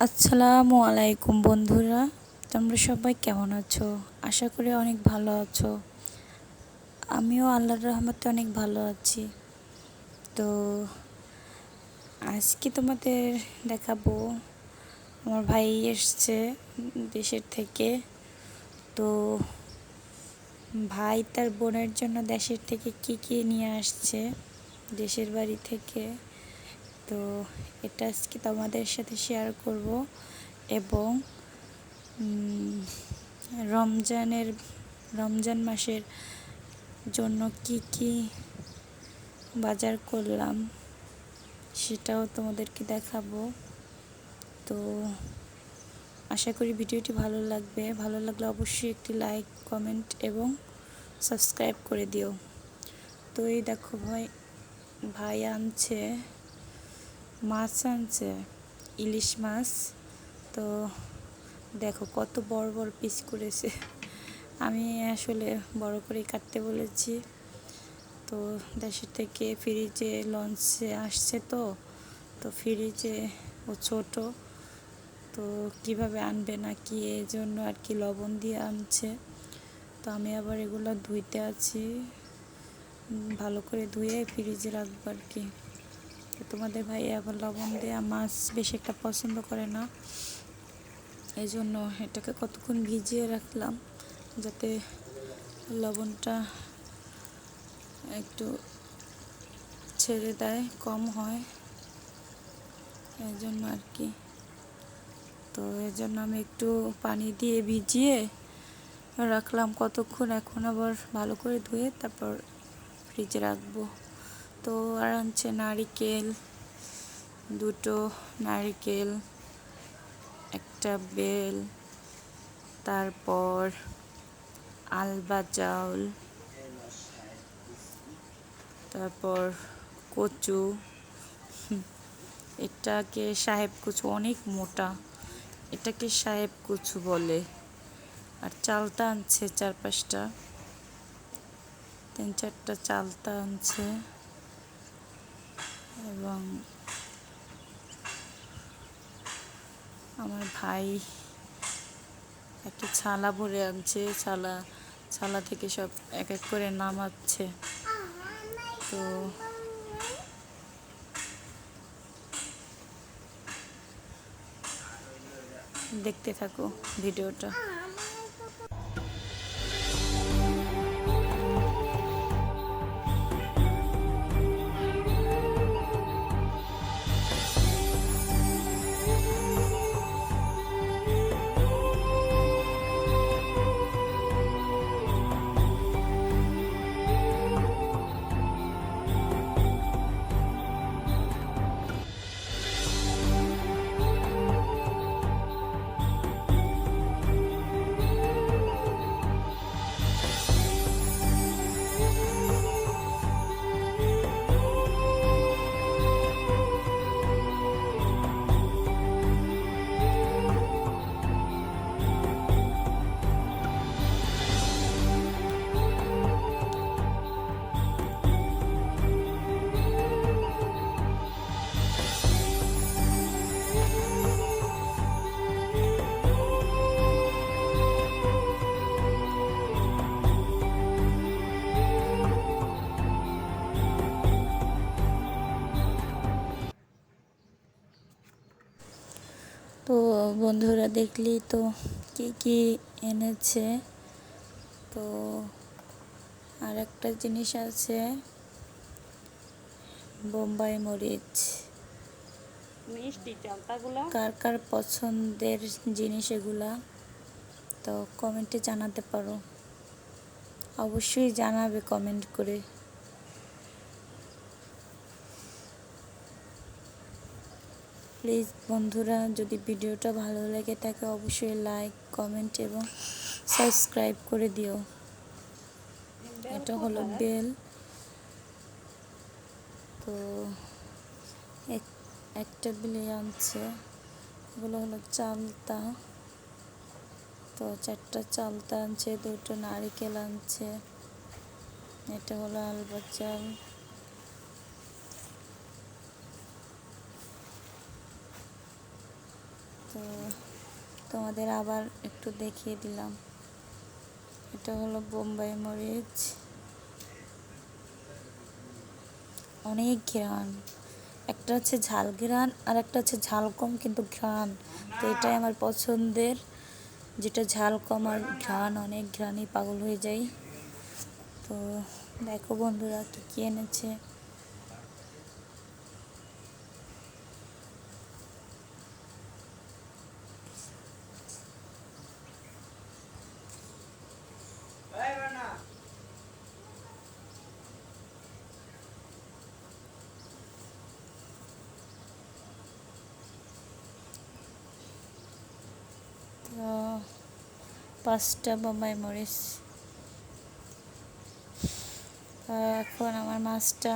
আসসালামু আলাইকুম বন্ধুরা, তোমরা সবাই কেমন আছো? আশা করি অনেক ভালো আছো। আমিও আল্লাহর রহমতে অনেক ভালো আছি। তো আজকে তোমাদের দেখাবো, আমার ভাই এসছে দেশের থেকে। তো ভাই তার বোনের জন্য দেশের থেকে কি কি নিয়ে আসছে দেশের বাড়ি থেকে, তো এটা আজকে তোমাদের সাথে শেয়ার করব। এবং রমজানের রমজান মাসের জন্য কি কি বাজার করলাম সেটাও তোমাদেরকে দেখাবো। তো আশা করি ভিডিওটি ভালো লাগবে। ভালো লাগলে অবশ্যই একটি লাইক, কমেন্ট এবং সাবস্ক্রাইব করে দিও। তো এই দেখো ভাই আনছে মাছ, আনছে ইলিশ মাছ। তো দেখো কত বড় বড় পিস করেছে। আমি আসলে বড় করে কাটতে বলেছি। তো দেশের থেকে ফ্রিজে লঞ্চে আসছে, তো ফ্রিজে ও ছোট, তো কিভাবে আনবে না কি, এই জন্য আর কি লবণ দিয়ে আনছে। তো আমি আবার এগুলো ধুইতে আছি, ভালো করে ধুয়ে ফ্রিজে রাখবো আর কি। তো তোমাদের ভাই আবার লবণ দেওয়া মাছ বেশি একটা পছন্দ করে না, এই জন্য এটাকে কতক্ষণ ভিজিয়ে রাখলাম যাতে লবণটা একটু ছেড়ে দেয়, কম হয়, এই জন্য আর কি। তো এর জন্য আমি একটু পানি দিয়ে ভিজিয়ে রাখলাম কতক্ষণ। এখন আবার ভালো করে ধুয়ে তারপর ফ্রিজে রাখবো। তো আর আনছে নারিকেল, দুটো নারিকেল, একটা বেল, তারপর আলবা চাউল, তারপর কচু, এটাকে সাহেব কচু, অনেক মোটা, এটাকে সাহেব কচু বলে। আর চালতা আনছে 4-5টা, 3-4টা চালতা আনছে। এবং আমার ভাই একটা ছালা ভরে আনছে, ছালা থেকে সব এক এক করে নামাচ্ছে। তো দেখতে থাকো ভিডিওটা। তো বন্ধুরা দেখলি তো কি কি এনেছে। তো আর একটা জিনিস আছে, বোম্বাই মরিচ। মিষ্টি চালতাগুলা কার কার পছন্দের জিনিস এগুলা, তো কমেন্টে জানাতে পারো, অবশ্যই জানাবে কমেন্ট করে। প্লিজ বন্ধুরা, যদি ভিডিওটা ভালো লেগে থাকে অবশ্যই লাইক, কমেন্ট এবং সাবস্ক্রাইব করে দিও। এটা হলো বেল। তো একটা বেলে আনছে, এগুলো হলো চালতা। তো 4টা চালতা আনছে, 2টো নারিকেল আনছে, এটা হলো আলবা চাল। তো তোমাদের আবার একটু দেখিয়ে দিলাম। এটা হলো বোম্বাই মরিচ, অনেক ঘ্রাণ। একটা হচ্ছে ঝাল ঘ্রাণ আর একটা হচ্ছে ঝাল কম কিন্তু ঘ্রাণ। তো এটাই আমার পছন্দের, যেটা ঝাল কম আর ঘ্রাণ অনেক, ঘ্রাণই পাগল হয়ে যাই। তো দেখো বন্ধুরা কী কী এনেছে। তো 5টা বোম্বাই মরিচ। এখন আমার মাছটা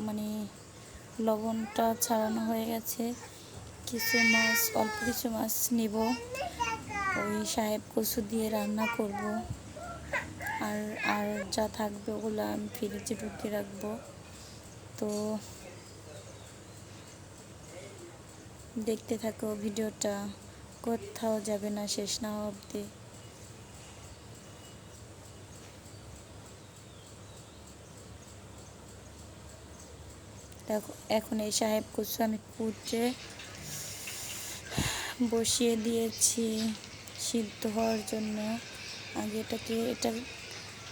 মানে লবণটা ছাড়ানো হয়ে গেছে। কিছু মাছ, অল্প কিছু মাছ নিব, ওই সাহেব কচু দিয়ে রান্না করব। আর আর যা থাকবে ওগুলো আমি ফ্রিজে ঢুকিয়ে রাখবো। তো দেখতে থাকো ভিডিওটা, কোথাও যাবে না শেষ না হওয়া অবধি। দেখো এখন এই সাহেব কচু আমি কুটে বসিয়ে দিয়েছি সিদ্ধ হওয়ার জন্য। আগে এটা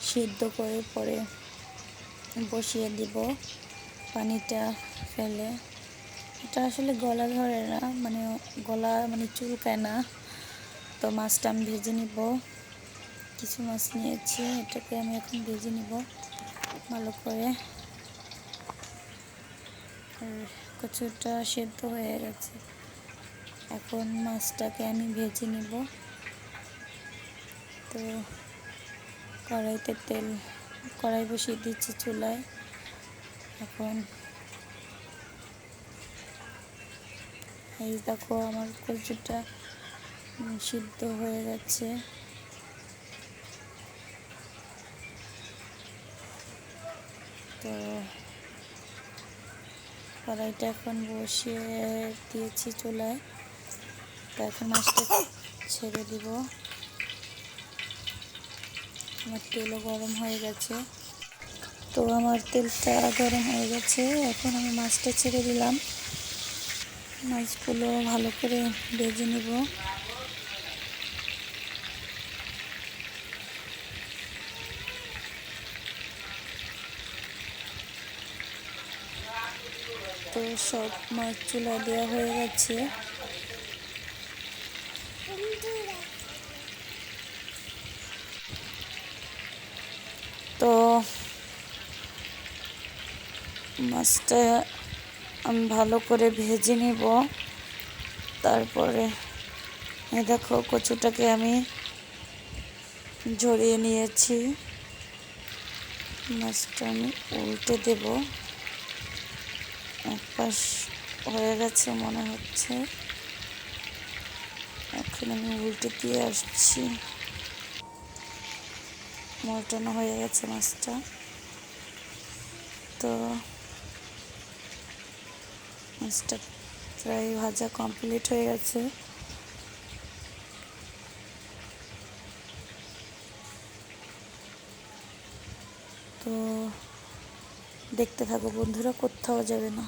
সিদ্ধ করে পরে বসিয়ে দিব পানিটা ফেলে। এটা আসলে গলা ধরে না, মানে গলা মানে চুলকায় না। তো মাছটা আমি ভেজে নিব। কিছু মাছ নিয়েছি, এটাকে আমি এখন ভেজে নিব ভালো করে। আর কচুটা সেদ্ধ হয়ে গেছে, এখন মাছটাকে আমি ভেজে নিব। তো কড়াই বসিয়ে দিচ্ছি চুলায়। এখন এই দেখো আমার কচুটা সিদ্ধ হয়ে গেছে। তো কড়াইটা এখন বসিয়ে দিয়েছি চুলায়। তো এখন মাছটা ছেড়ে দিব। আমার তেলও গরম হয়ে গেছে। তো আমার তেলটা গরম হয়ে গেছে, এখন আমি মাছটা ছেড়ে দিলাম। মাছগুলো ভালো করে ভেজে নিব। তো সব মাছ চুলা দেওয়া হয়ে গেছে। তো মাছটা আমি ভালো করে ভেজে নিব। তারপরে দেখো কচুটাকে আমি ঝরিয়ে নিয়েছি। মাছটা আমি উল্টে দেব। এক পাশ হয়ে গেছে মনে হচ্ছে, এখন আমি উল্টে দিয়ে আসছি। মটন হয়ে গেছে মাছটা। তো মাছটা প্রায় ভাজা কমপ্লিট হয়ে গেছে। তো দেখতে থাকো বন্ধুরা, কোথাও যাবে না।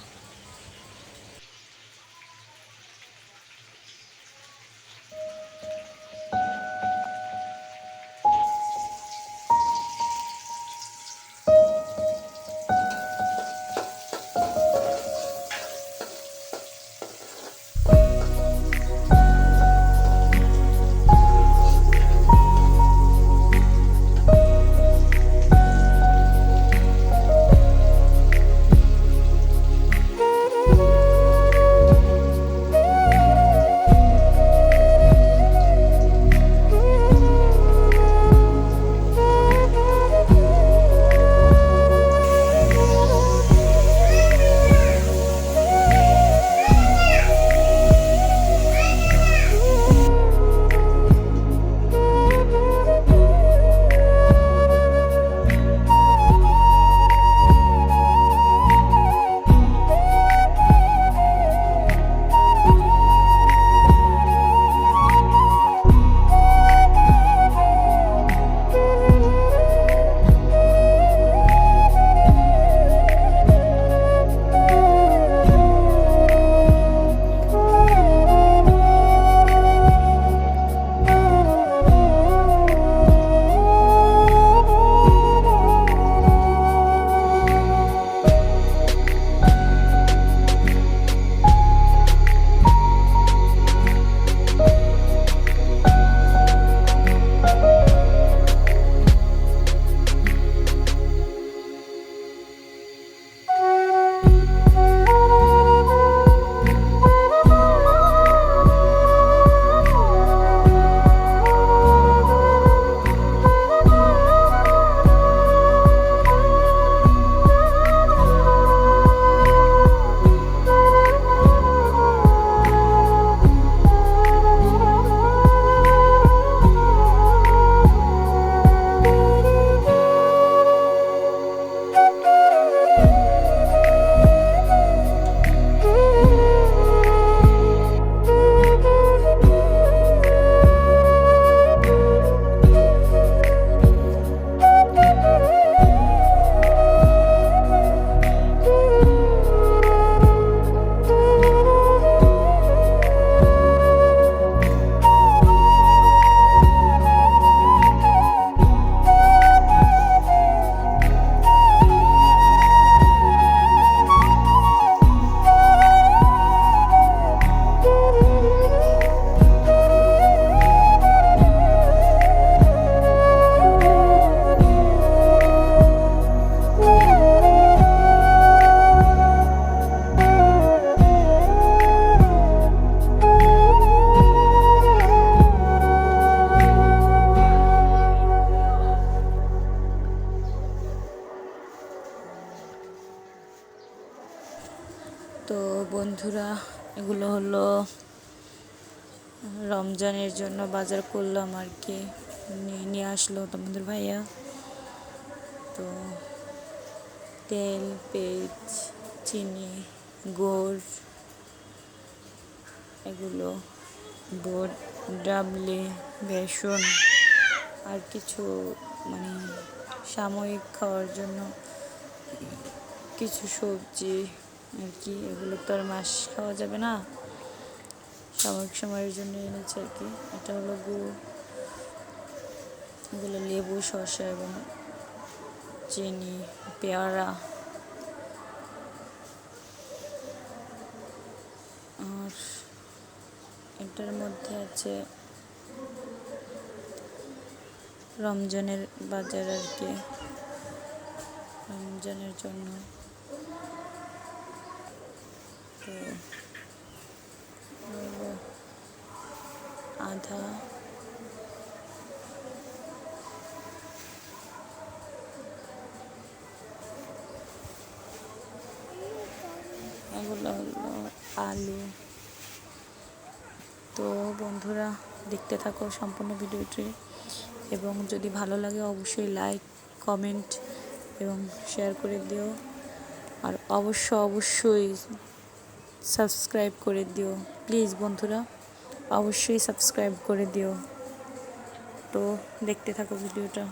এগুলো হলো রমজানের জন্য বাজার করলাম আর কি, নিয়ে আসলো তোমাদের ভাইয়া। তো তেল, পেঁয়াজ, চিনি, গুড়, এগুলো বুট, ডাবলি, বেসন, আর কিছু মানে সাময়িক খাওয়ার জন্য কিছু সবজি আর কি। এগুলো তো আর মাস খাওয়া যাবে না, সাময়িক সময়ের জন্য এনেছে আর কি। এটা হলো গুড়, এগুলো লেবু, শসা এবং চিনি, পেয়ারা। আর এটার মধ্যে আছে রমজানের বাজার আর কি, রমজানের জন্য। তো আধা এগুলো হলো আলু। তো বন্ধুরা, দেখতে থাকো সম্পূর্ণ ভিডিওটি, এবং যদি ভালো লাগে অবশ্যই লাইক, কমেন্ট এবং শেয়ার করে দিও। আর অবশ্যই সাবস্ক্রাইব করে দিও প্লিজ বন্ধুরা, অবশ্যই সাবস্ক্রাইব করে দিও। তো দেখতে থাকো ভিডিওটা।